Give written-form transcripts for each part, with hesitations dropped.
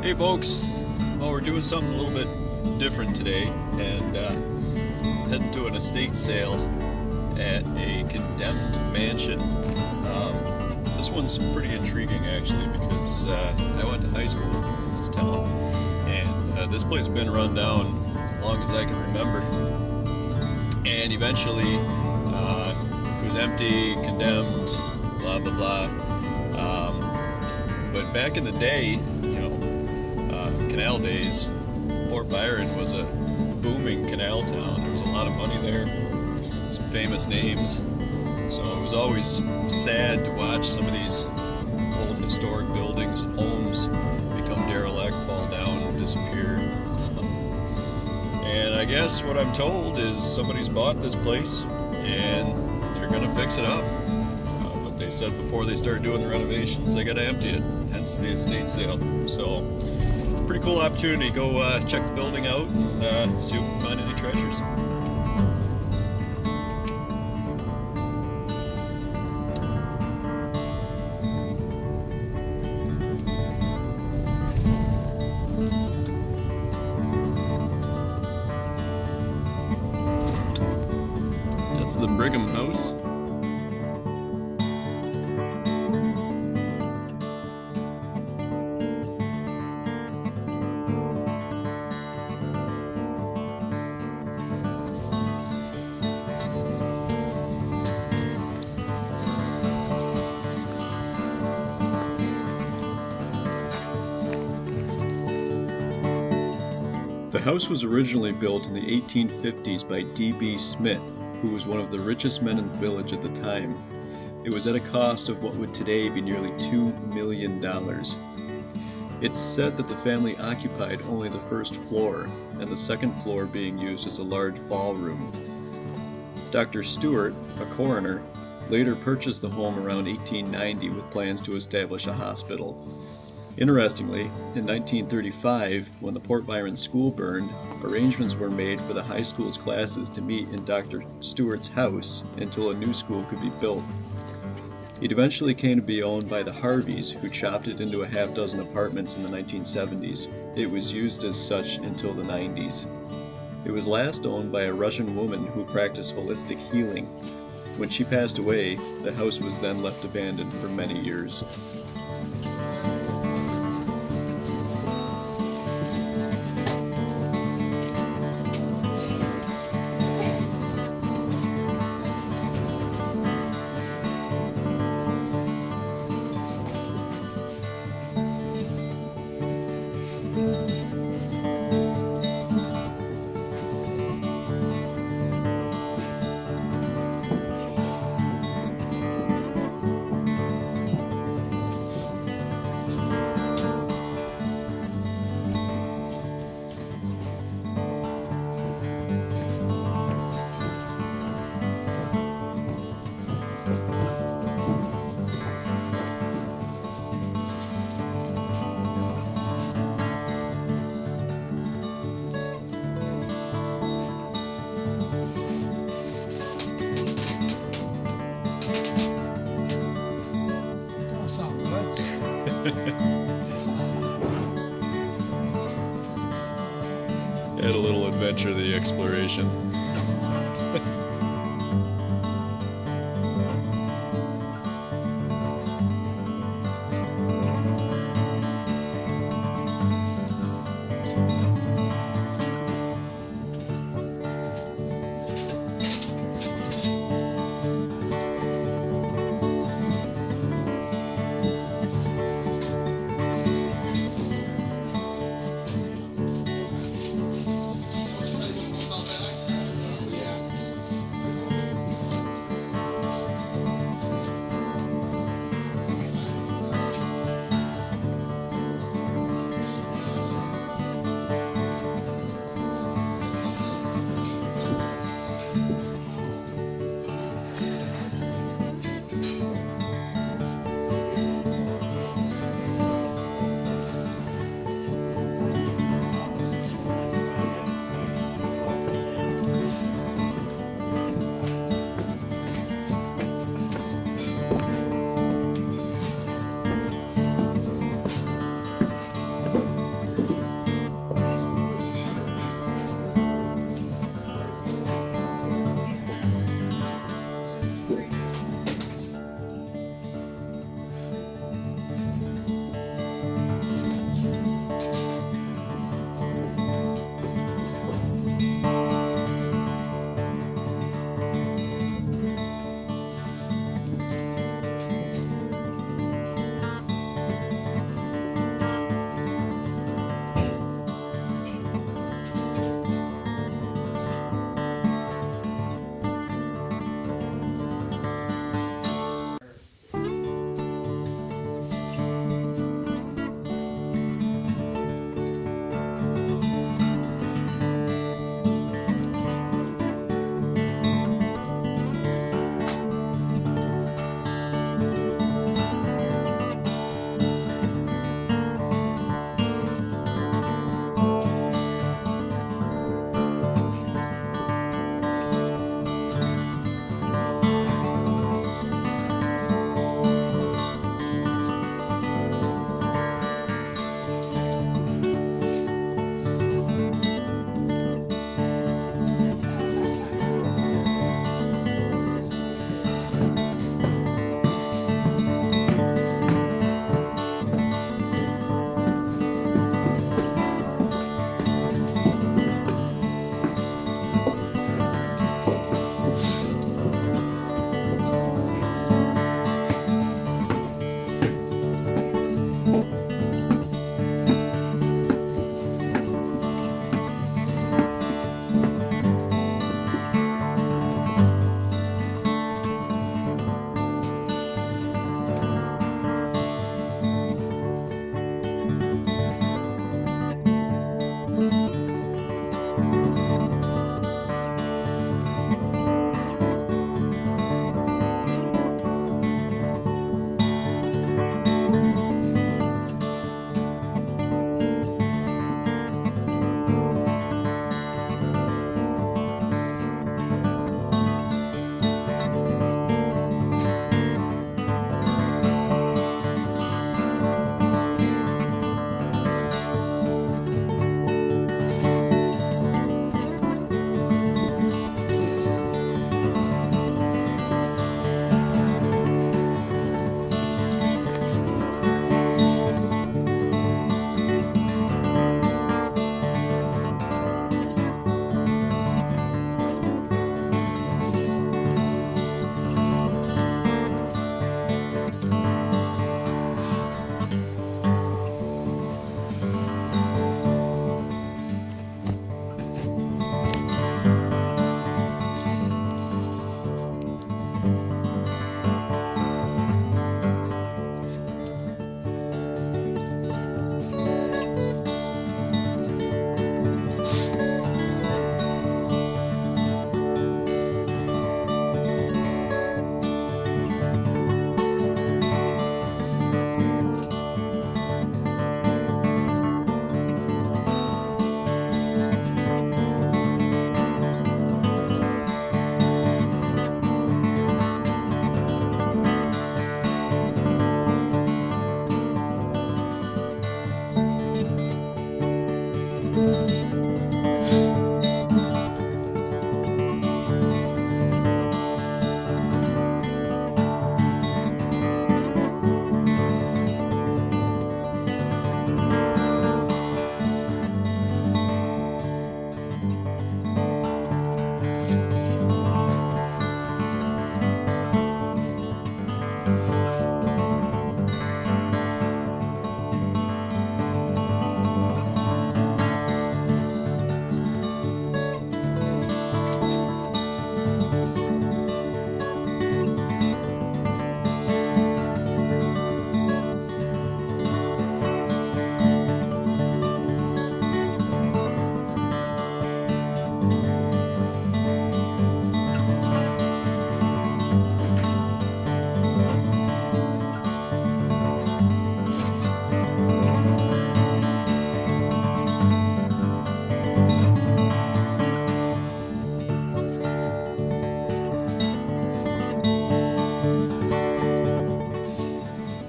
Hey folks, well we're doing something a little bit different today and heading to an estate sale at a condemned mansion. This one's pretty intriguing actually because I went to high school in this town and this place has been run down as long as I can remember, and eventually it was empty, condemned, blah blah blah. But back in the day, canal days, Port Byron was a booming canal town. There was a lot of money there, some famous names. So it was always sad to watch some of these old historic buildings and homes become derelict, fall down, and disappear. And I guess what I'm told is somebody's bought this place and they're gonna fix it up. But they said before they start doing the renovations, they gotta empty it, hence the estate sale. So pretty cool opportunity. Go check the building out and see if we can find any treasures. That's the Brigham House. The house was originally built in the 1850s by D.B. Smith, who was one of the richest men in the village at the time. It was at a cost of what would today be nearly $2 million. It's said that the family occupied only the first floor, and the second floor being used as a large ballroom. Dr. Stewart, a coroner, later purchased the home around 1890 with plans to establish a hospital. Interestingly, in 1935, when the Port Byron school burned, arrangements were made for the high school's classes to meet in Dr. Stewart's house until a new school could be built. It eventually came to be owned by the Harveys, who chopped it into a half-dozen apartments in the 1970s. It was used as such until the 90s. It was last owned by a Russian woman who practiced holistic healing. When she passed away, the house was then left abandoned for many years. Had a little adventure, the exploration.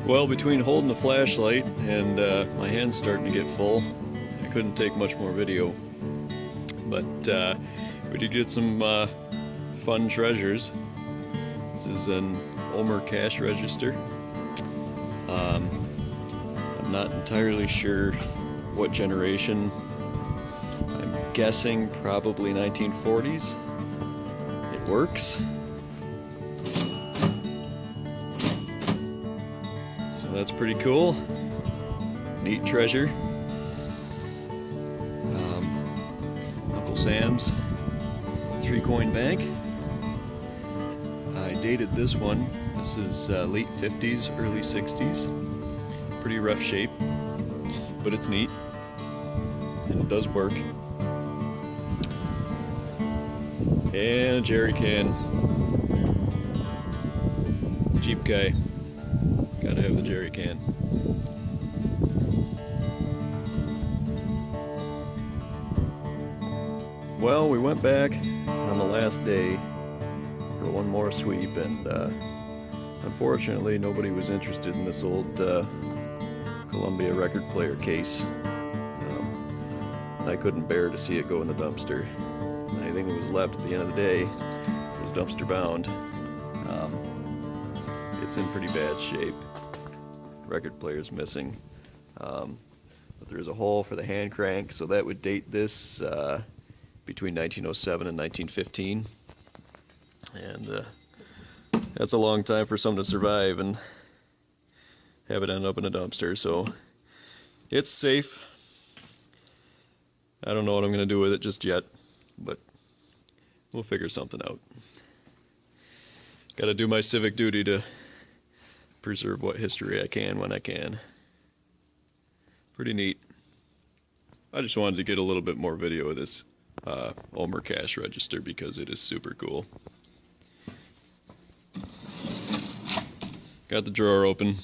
Well, between holding the flashlight and my hand's starting to get full, I couldn't take much more video. But we did get some fun treasures. This is an Ulmer cash register. I'm not entirely sure what generation. I'm guessing probably 1940s. It works. So that's pretty cool. Neat treasure. Uncle Sam's 3-coin bank. I dated this one. This is late 50s, early 60s. Pretty rough shape, but it's neat, and it does work. And a jerry can. Jeep guy. Gotta have the jerry can. Well, we went back on the last day for one more sweep, and unfortunately nobody was interested in this old Columbia record player case. I couldn't bear to see it go in the dumpster. Anything that was left at the end of the day was dumpster bound. It's in pretty bad shape. Record player's missing. But there's a hole for the hand crank, so that would date this between 1907 and 1915. And that's a long time for something to survive and have it end up in a dumpster, so it's safe. I don't know what I'm going to do with it just yet, but we'll figure something out. Got to do my civic duty to preserve what history I can when I can. Pretty neat. I just wanted to get a little bit more video of this Ulmer cash register because it is super cool. Got the drawer open.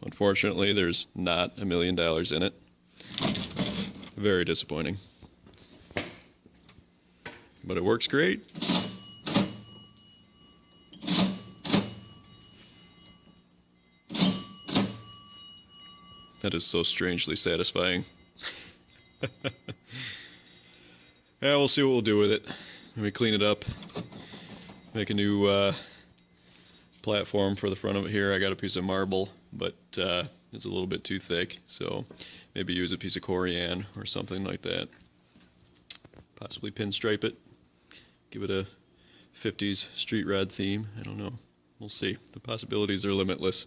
Unfortunately, there's not $1 million in it. Very disappointing. But it works great. That is so strangely satisfying. Yeah, we'll see what we'll do with it. Let me clean it up. Make a new platform for the front of it here. I got a piece of marble, but it's a little bit too thick, so maybe use a piece of corian or something like that. Possibly pinstripe it. Give it a 50s street rod theme. I don't know. We'll see. The possibilities are limitless.